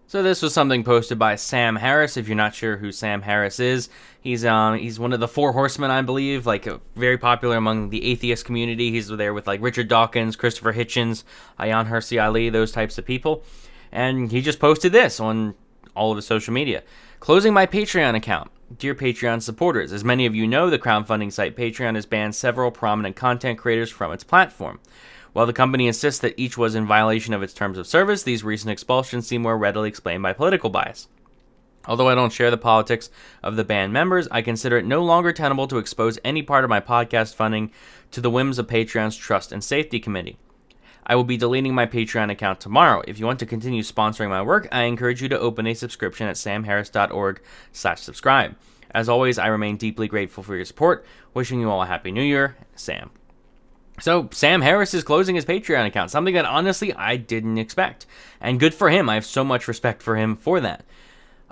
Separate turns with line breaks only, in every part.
So this was something posted by Sam Harris. If you're not sure who Sam Harris is, he's one of the Four Horsemen, I believe, very popular among the atheist community. He's there with like Richard Dawkins, Christopher Hitchens, Ayaan Hirsi Ali, those types of people. And he just posted this on all of his social media. Closing my Patreon account. Dear Patreon supporters, as many of you know, the crowdfunding site Patreon has banned several prominent content creators from its platform. While the company insists that each was in violation of its terms of service, these recent expulsions seem more readily explained by political bias. Although I don't share the politics of the banned members, I consider it no longer tenable to expose any part of my podcast funding to the whims of Patreon's Trust and Safety Committee. I will be deleting my Patreon account tomorrow. If you want to continue sponsoring my work, I encourage you to open a subscription at samharris.org/subscribe. As always, I remain deeply grateful for your support. Wishing you all a Happy New Year, Sam. So, Sam Harris is closing his Patreon account, something that honestly I didn't expect. And good for him. I have so much respect for him for that.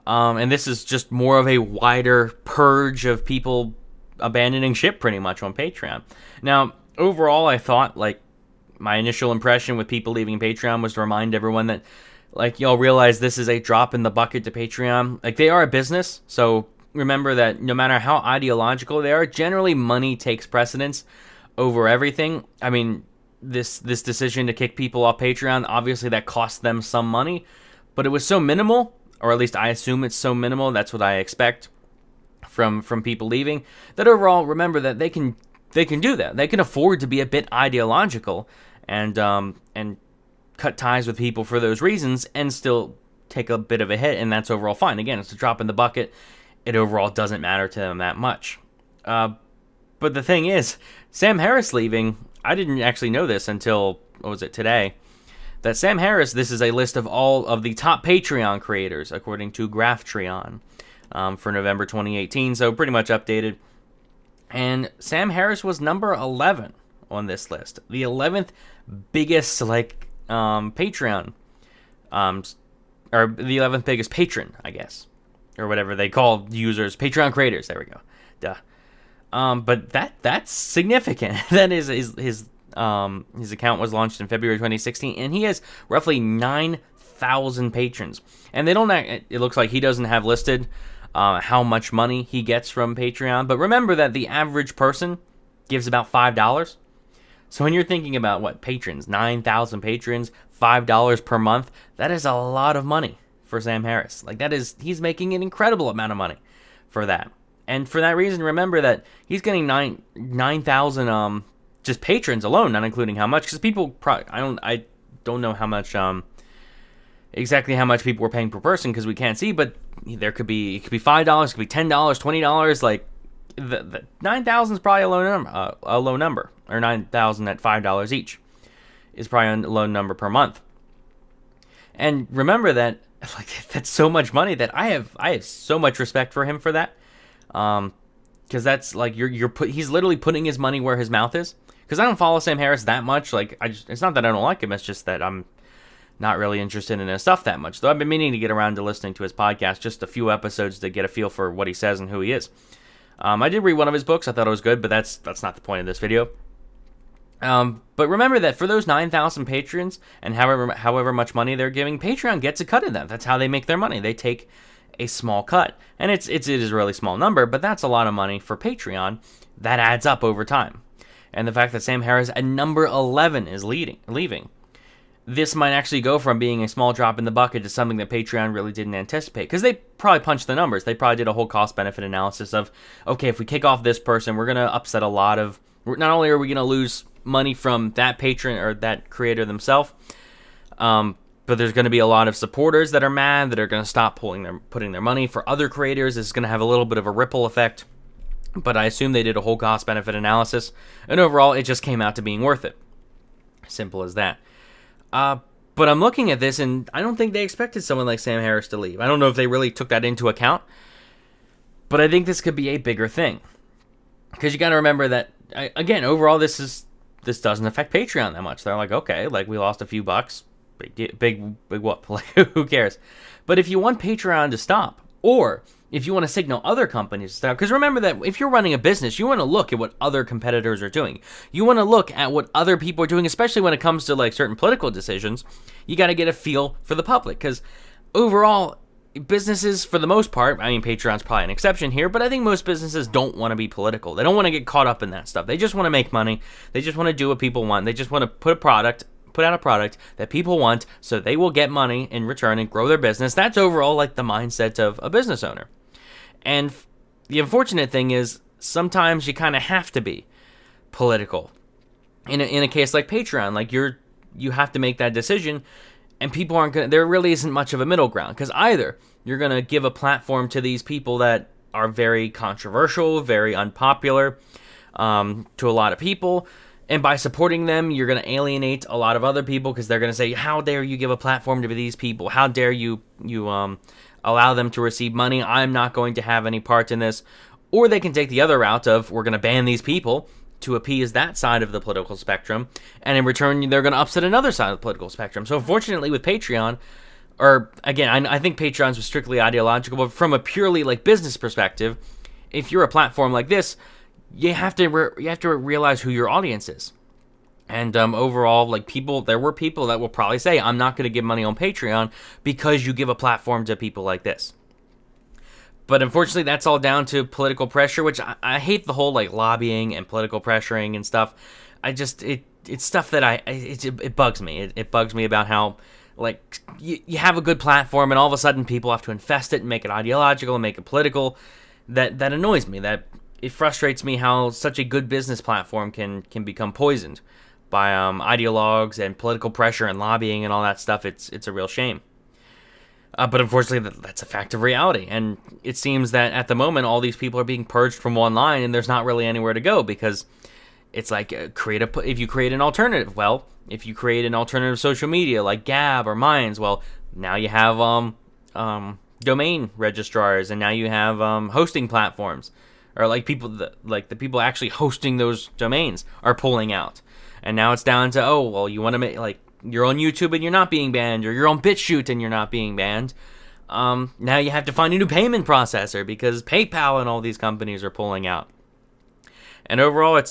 And this is just more of a wider purge of people abandoning ship pretty much on Patreon. Now, overall, I thought, my initial impression with people leaving Patreon was to remind everyone that, y'all realize this is a drop in the bucket to Patreon. They are a business, so remember that no matter how ideological they are, generally money takes precedence over everything. I mean, this decision to kick people off Patreon, obviously that cost them some money, but it was so minimal, or at least I assume it's so minimal, that's what I expect from people leaving, that overall, remember that they can do that. They can afford to be a bit ideological and cut ties with people for those reasons and still take a bit of a hit, and that's overall fine. Again, it's a drop in the bucket. It overall doesn't matter to them that much. But the thing is, Sam Harris leaving, I didn't actually know this until, today, that Sam Harris, this is a list of all of the top Patreon creators, according to Graphtreon, for November 2018, so pretty much updated. And Sam Harris was number 11 on this list. The 11th biggest, Patreon, or the 11th biggest patron, I guess, or whatever they call users, Patreon creators, there we go, duh. But that's significant. That is his account was launched in February 2016, and he has roughly 9,000 patrons. And it looks like he doesn't have listed how much money he gets from Patreon. But remember that the average person gives about $5. So when you're thinking about patrons, 9,000 patrons, $5 per month, that is a lot of money for Sam Harris. He's making an incredible amount of money for that. And for that reason, remember that he's getting 9,000 just patrons alone, not including how much, because people I don't know how much exactly how much people were paying per person because we can't see, but it could be $5, it could be $10, $20. The 9,000 is probably a low number, or 9,000 at $5 each is probably a low number per month. And remember that that's so much money that I have so much respect for him for that. Because that's he's literally putting his money where his mouth is. Because I don't follow Sam Harris that much. It's not that I don't like him. It's just that I'm not really interested in his stuff that much. Though I've been meaning to get around to listening to his podcast, just a few episodes to get a feel for what he says and who he is. I did read one of his books. I thought it was good, but that's not the point of this video. But remember that for those 9,000 patrons and however much money they're giving, Patreon gets a cut of that. That's how they make their money. They take a small cut, and it is a really small number, but that's a lot of money for Patreon. That adds up over time. And the fact that Sam Harris at number 11 is leaving, this might actually go from being a small drop in the bucket to something that Patreon really didn't anticipate, because they probably punched the numbers. They probably did a whole cost-benefit analysis of, okay, if we kick off this person, we're going to upset a lot of, not only are we going to lose money from that patron or that creator themselves, but there's going to be a lot of supporters that are mad, that are going to stop putting their money for other creators. It's going to have a little bit of a ripple effect. But I assume they did a whole cost-benefit analysis, and overall, it just came out to being worth it. Simple as that. But I'm looking at this, and I don't think they expected someone like Sam Harris to leave. I don't know if they really took that into account, but I think this could be a bigger thing. Because you got to remember that, again, overall, this doesn't affect Patreon that much. They're like, okay, we lost a few bucks. Big whoop. Who cares? But if you want Patreon to stop, or if you want to signal other companies to stop, because remember that if you're running a business, you want to look at what other competitors are doing. You want to look at what other people are doing, especially when it comes to certain political decisions. You got to get a feel for the public, because overall, businesses, for the most part, I mean, Patreon's probably an exception here, but I think most businesses don't want to be political. They don't want to get caught up in that stuff. They just want to make money. They just want to do what people want. They just want to put out a product that people want, so they will get money in return and grow their business. That's overall like the mindset of a business owner. And the unfortunate thing is, sometimes you kind of have to be political. In a case like Patreon, like you have to make that decision. And people aren't going to, there really isn't much of a middle ground, because either you're going to give a platform to these people that are very controversial, very unpopular to a lot of people, and by supporting them, you're going to alienate a lot of other people, because they're going to say, how dare you give a platform to these people? How dare you allow them to receive money? I'm not going to have any part in this. Or they can take the other route of, we're going to ban these people to appease that side of the political spectrum, and in return, they're going to upset another side of the political spectrum. So unfortunately with Patreon, or again, I think Patreon's was strictly ideological, but from a purely like business perspective, if you're a platform like this, you have to realize who your audience is. And overall, like there were people that will probably say, I'm not going to give money on Patreon because you give a platform to people like this. But unfortunately, that's all down to political pressure, which I hate the whole like lobbying and political pressuring and stuff. It's stuff that it bugs me. It bugs me about how like you have a good platform and all of a sudden people have to infest it and make it ideological and make it political. That annoys me. That it frustrates me how such a good business platform can become poisoned by ideologues and political pressure and lobbying and all that stuff. It's a real shame. But unfortunately, that's a fact of reality. And it seems that at the moment, all these people are being purged from online, and there's not really anywhere to go, because it's like if you create an alternative. Well, if you create an alternative social media like Gab or Minds, well, now you have domain registrars, and now you have hosting platforms, or like the people actually hosting those domains are pulling out. And now it's down to, oh, well, you want to make like, you're on YouTube and you're not being banned, or you're on BitChute and you're not being banned. Now you have to find a new payment processor because PayPal and all these companies are pulling out. And overall,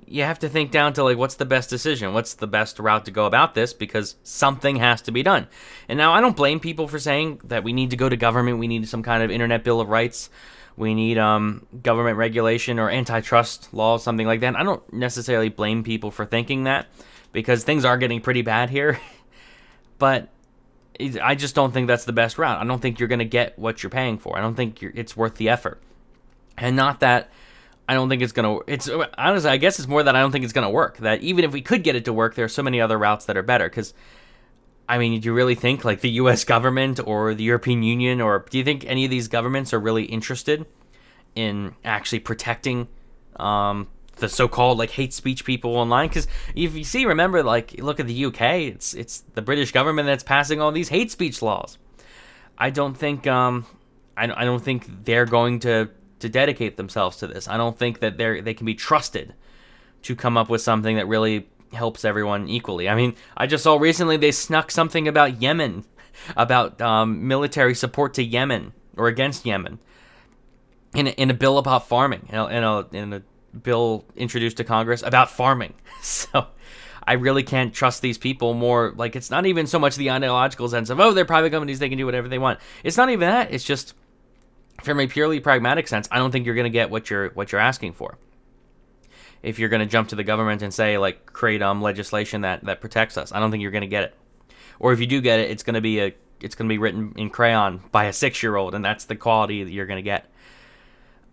you have to think down to like, what's the best decision? What's the best route to go about this? Because something has to be done. And now I don't blame people for saying that we need to go to government. We need some kind of internet bill of rights. We need government regulation or antitrust laws, something like that. I don't necessarily blame people for thinking that, because things are getting pretty bad here. But I just don't think that's the best route. I don't think you're going to get what you're paying for. I don't think it's worth the effort. And not that I don't think it's going to... It's honestly, I guess it's more that I don't think it's going to work. That even if we could get it to work, there are so many other routes that are better. Because, I mean, do you really think like the U.S. government or the European Union, or do you think any of these governments are really interested in actually protecting the so-called like hate speech people online? Because if you see, remember, like, look at the UK, it's the British government that's passing all these hate speech laws. I don't think I don't think they're going to dedicate themselves to this. I don't think that they can be trusted to come up with something that really helps everyone equally. I mean, I just saw recently they snuck something about Yemen, about military support to Yemen or against Yemen in a bill about farming, in a bill introduced to Congress about farming. So I really can't trust these people more. Like, it's not even so much the ideological sense of, oh, they're private companies, they can do whatever they want. It's not even that. It's just from a purely pragmatic sense, I don't think you're going to get what you're asking for. If you're going to jump to the government and say, like, create legislation that protects us, I don't think you're going to get it. Or if you do get it, it's going to be written in crayon by a 6-year-old, and that's the quality that you're going to get.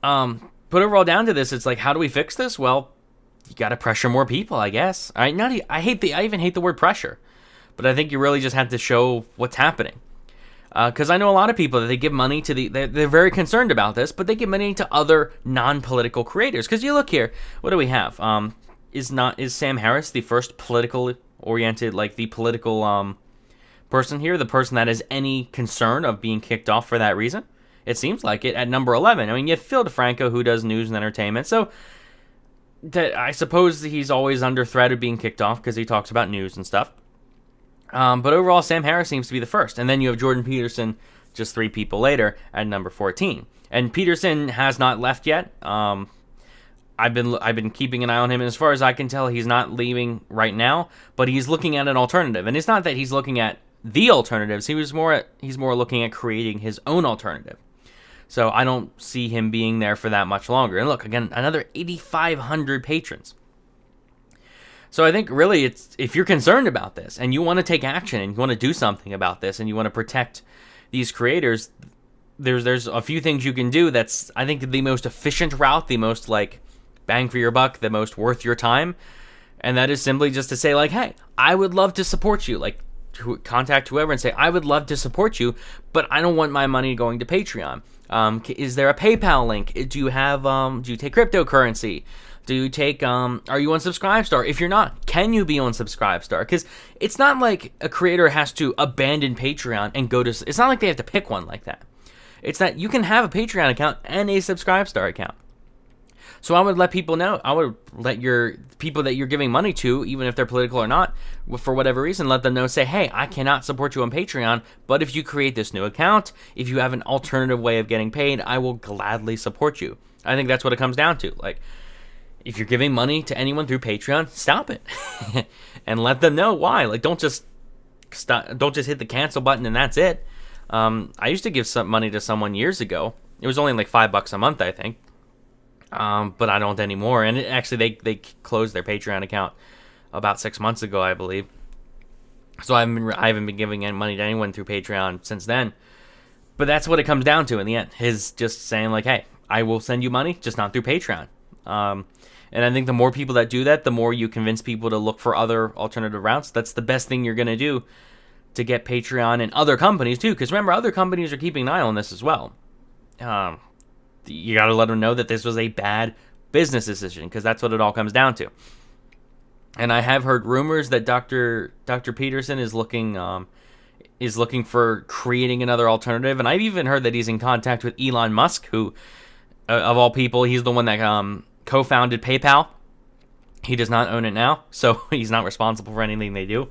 But overall, down to this, it's like, how do we fix this? Well, you got to pressure more people, I guess. I even hate the word pressure, but I think you really just have to show what's happening. Because I know a lot of people that they give money to they're very concerned about this, but they give money to other non-political creators. Because you look here, what do we have? Is Sam Harris the first politically oriented, like the political person here, the person that has any concern of being kicked off for that reason? It seems like it at number 11. I mean, you have Phil DeFranco, who does news and entertainment, so that I suppose he's always under threat of being kicked off because he talks about news and stuff. But overall, Sam Harris seems to be the first. And then you have Jordan Peterson just 3 people later at number 14. And Peterson has not left yet. I've been keeping an eye on him, and as far as I can tell, he's not leaving right now, but he's looking at an alternative. And it's not that he's looking at the alternatives. He's more looking at creating his own alternative. So I don't see him being there for that much longer. And look, again, another 8,500 patrons. So I think really it's, if you're concerned about this and you want to take action and you want to do something about this and you want to protect these creators, there's a few things you can do. That's, I think, the most efficient route, the most like bang for your buck, the most worth your time. And that is simply just to say like, hey, I would love to support you. Like, contact whoever and say, I would love to support you, but I don't want my money going to Patreon. Is there a PayPal link? Do you take cryptocurrency? Do you take, are you on Subscribestar? If you're not, can you be on Subscribestar? Because it's not like a creator has to abandon Patreon and go to, it's not like they have to pick one like that. It's that you can have a Patreon account and a Subscribestar account. So I would let people know, I would let your people that you're giving money to, even if they're political or not, for whatever reason, let them know, say, hey, I cannot support you on Patreon, but if you create this new account, if you have an alternative way of getting paid, I will gladly support you. I think that's what it comes down to. Like, if you're giving money to anyone through Patreon, stop it. And let them know why. Like, don't just hit the cancel button and that's it. I used to give some money to someone years ago. It was only like $5 a month, I think. But I don't anymore. And actually, they closed their Patreon account about 6 months ago, I believe. So I haven't been giving any money to anyone through Patreon since then. But that's what it comes down to in the end. Is just saying like, hey, I will send you money, just not through Patreon. And I think the more people that do that, the more you convince people to look for other alternative routes. That's the best thing you're going to do to get Patreon and other companies too. Because remember, other companies are keeping an eye on this as well. You got to let them know that this was a bad business decision, because that's what it all comes down to. And I have heard rumors that Dr. Peterson is looking for creating another alternative, and I've even heard that he's in contact with Elon Musk, who, of all people, he's the one that co-founded PayPal. He does not own it now, so he's not responsible for anything they do.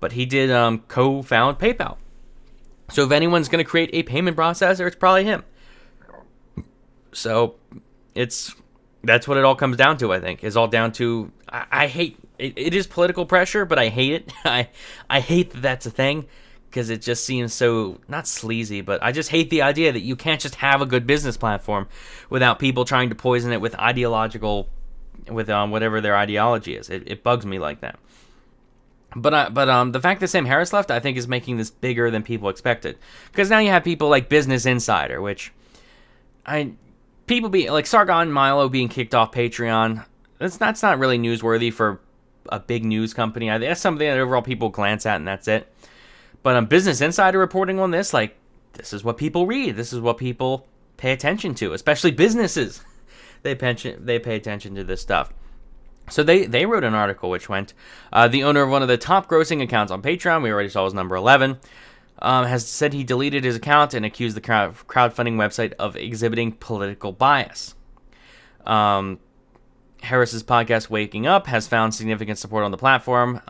But he did co-found PayPal. So if anyone's going to create a payment processor, it's probably him. So that's what it all comes down to, I think. Is all down to, I hate, it is political pressure, but I hate it. I hate that that's a thing, because it just seems so, not sleazy, but I just hate the idea that you can't just have a good business platform without people trying to poison it with whatever their ideology is. It bugs me like that. But the fact that Sam Harris left, I think, is making this bigger than people expected. Because now you have people like Business Insider, which people be like Sargon Milo being kicked off Patreon. That's not really newsworthy for a big news company. I think that's something that overall people glance at, and that's it. But Business Insider reporting on this, like, this is what people read. This is what people pay attention to, especially businesses. They pay attention to this stuff. So they wrote an article which went, the owner of one of the top grossing accounts on Patreon, we already saw was number 11, has said he deleted his account and accused the crowdfunding website of exhibiting political bias. Harris's podcast, Waking Up, has found significant support on the platform.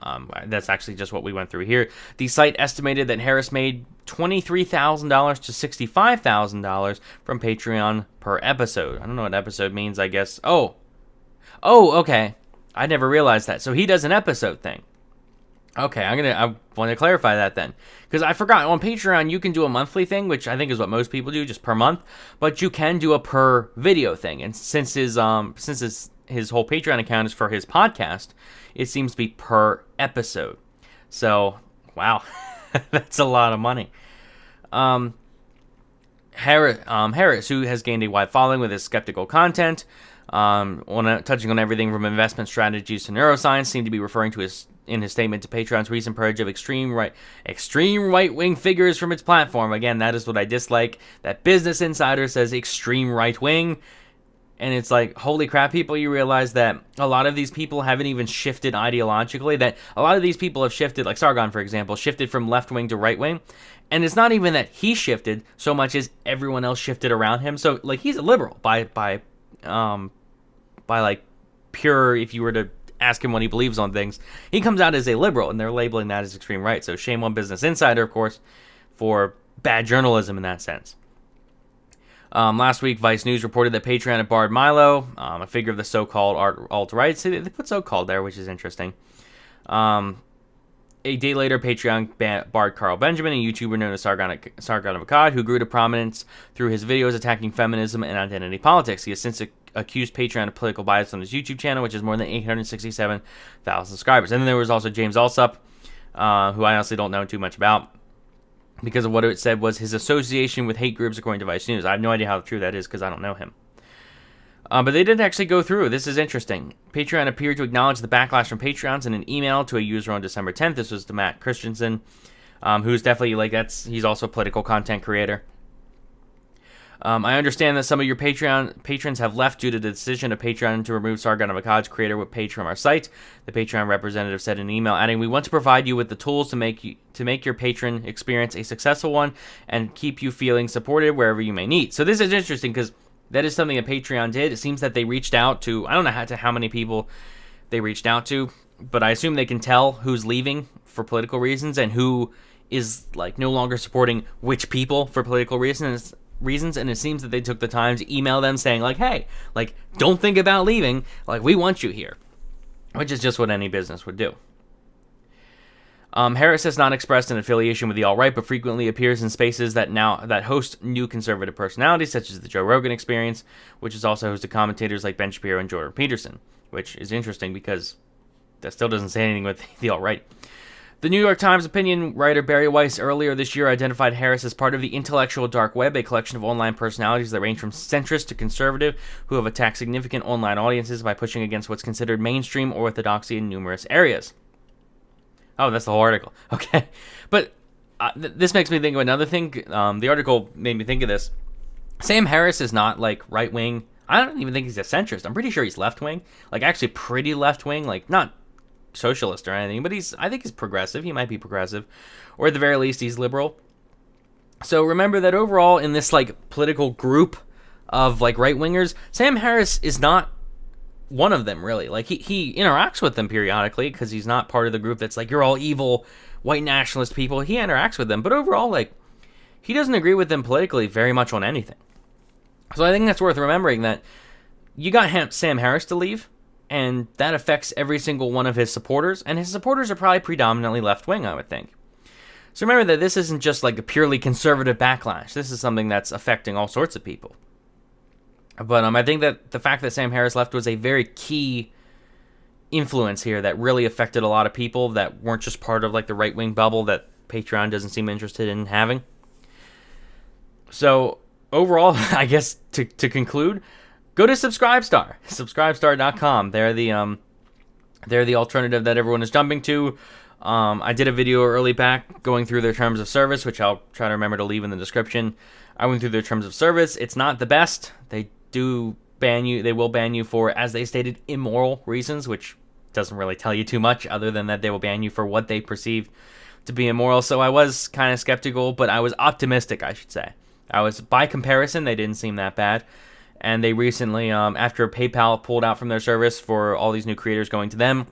That's actually just what we went through here. The site estimated that Harris made $23,000 to $65,000 from Patreon per episode. I don't know what episode means, I guess. Oh, okay. I never realized that. So he does an episode thing. Okay, I want to clarify that then, because I forgot on Patreon you can do a monthly thing, which I think is what most people do, just per month. But you can do a per video thing, and since his whole Patreon account is for his podcast, it seems to be per episode. So wow, that's a lot of money. Harris, who has gained a wide following with his skeptical content, touching on everything from investment strategies to neuroscience, seemed to be referring to in his statement to Patreon's recent purge of extreme right-wing figures from its platform. Again, that is what I dislike. That Business Insider says extreme right-wing, and it's like, holy crap, people, you realize that a lot of these people haven't even shifted ideologically, that a lot of these people have shifted, like Sargon, for example, shifted from left-wing to right-wing, and it's not even that he shifted so much as everyone else shifted around him. So, like, he's a liberal by like pure, if you were to ask him what he believes on things, he comes out as a liberal, and they're labeling that as extreme right. So shame on Business Insider, of course, for bad journalism in that sense. Last week, Vice News reported that Patreon had barred Milo, a figure of the so-called alt-right. See, they put so-called there, which is interesting. A day later, Patreon barred Carl Benjamin, a YouTuber known as Sargon of Akkad, who grew to prominence through his videos attacking feminism and identity politics. He has since accused Patreon of political bias on his YouTube channel, which has more than 867,000 subscribers. And then there was also James Alsop, who I honestly don't know too much about, because of what it said was his association with hate groups, according to Vice News. I have no idea how true that is because I don't know him. But they did actually go through. This is interesting. Patreon appeared to acknowledge the backlash from Patreons in an email to a user on December 10th. This was to Matt Christensen, who's definitely he's also a political content creator. I understand that some of your Patreon patrons have left due to the decision of Patreon to remove Sargon of Akkad's creator page from our site. The Patreon representative said in an email, adding, "We want to provide you with the tools to make your patron experience a successful one and keep you feeling supported wherever you may need." So this is interesting because that is something that Patreon did. It seems that they reached out to, I don't know how many people they reached out to, but I assume they can tell who's leaving for political reasons and who is no longer supporting which people for political reasons. And it seems that they took the time to email them saying hey, don't think about leaving. We want you here, which is just what any business would do. Harris has not expressed an affiliation with the alt-right, but frequently appears in spaces that host new conservative personalities, such as the Joe Rogan Experience, which is also hosted commentators like Ben Shapiro and Jordan Peterson, which is interesting because that still doesn't say anything with the alt-right. The New York Times opinion writer Barry Weiss earlier this year identified Harris as part of the intellectual dark web, a collection of online personalities that range from centrist to conservative, who have attacked significant online audiences by pushing against what's considered mainstream orthodoxy in numerous areas. Oh, that's the whole article. Okay. But this makes me think of another thing. The article made me think of this. Sam Harris is not right-wing. I don't even think he's a centrist. I'm pretty sure he's left-wing. Actually pretty left-wing. Not socialist or anything. But I think he's progressive. He might be progressive. Or at the very least, he's liberal. So remember that overall in this political group of right-wingers, Sam Harris is not one of them, really. He interacts with them periodically because he's not part of the group that's you're all evil white nationalist people. He interacts with them, but overall he doesn't agree with them politically very much on anything. So I think that's worth remembering, that you got Sam Harris to leave, and that affects every single one of his supporters, and his supporters are probably predominantly left-wing, I would think. So remember that this isn't just a purely conservative backlash. This is something that's affecting all sorts of people. But I think that the fact that Sam Harris left was a very key influence here that really affected a lot of people that weren't just part of the right-wing bubble that Patreon doesn't seem interested in having. So overall, I guess to conclude, go to Subscribestar, subscribestar.com. They're the alternative that everyone is jumping to. I did a video early back going through their terms of service, which I'll try to remember to leave in the description. I went through their terms of service. It's not the best. They will ban you for, as they stated, immoral reasons, which doesn't really tell you too much other than that they will ban you for what they perceive to be immoral. So I was kind of skeptical, but I was optimistic, I should say. By comparison, they didn't seem that bad. And they recently, after PayPal pulled out from their service for all these new creators going to them,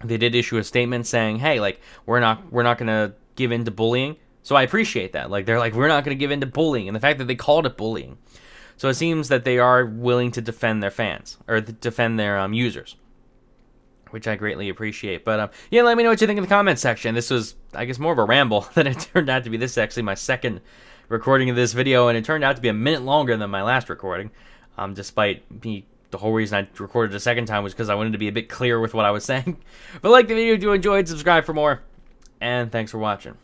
they did issue a statement saying, hey, we're not going to give in to bullying. So I appreciate that. They're we're not going to give in to bullying. And the fact that they called it bullying. So it seems that they are willing to defend their fans, or defend their users, which I greatly appreciate. But yeah, let me know what you think in the comments section. This was, I guess, more of a ramble than it turned out to be. This is actually my second recording of this video, and it turned out to be a minute longer than my last recording, despite me. The whole reason I recorded a second time was because I wanted to be a bit clearer with what I was saying. But like the video if you enjoyed, subscribe for more, and thanks for watching.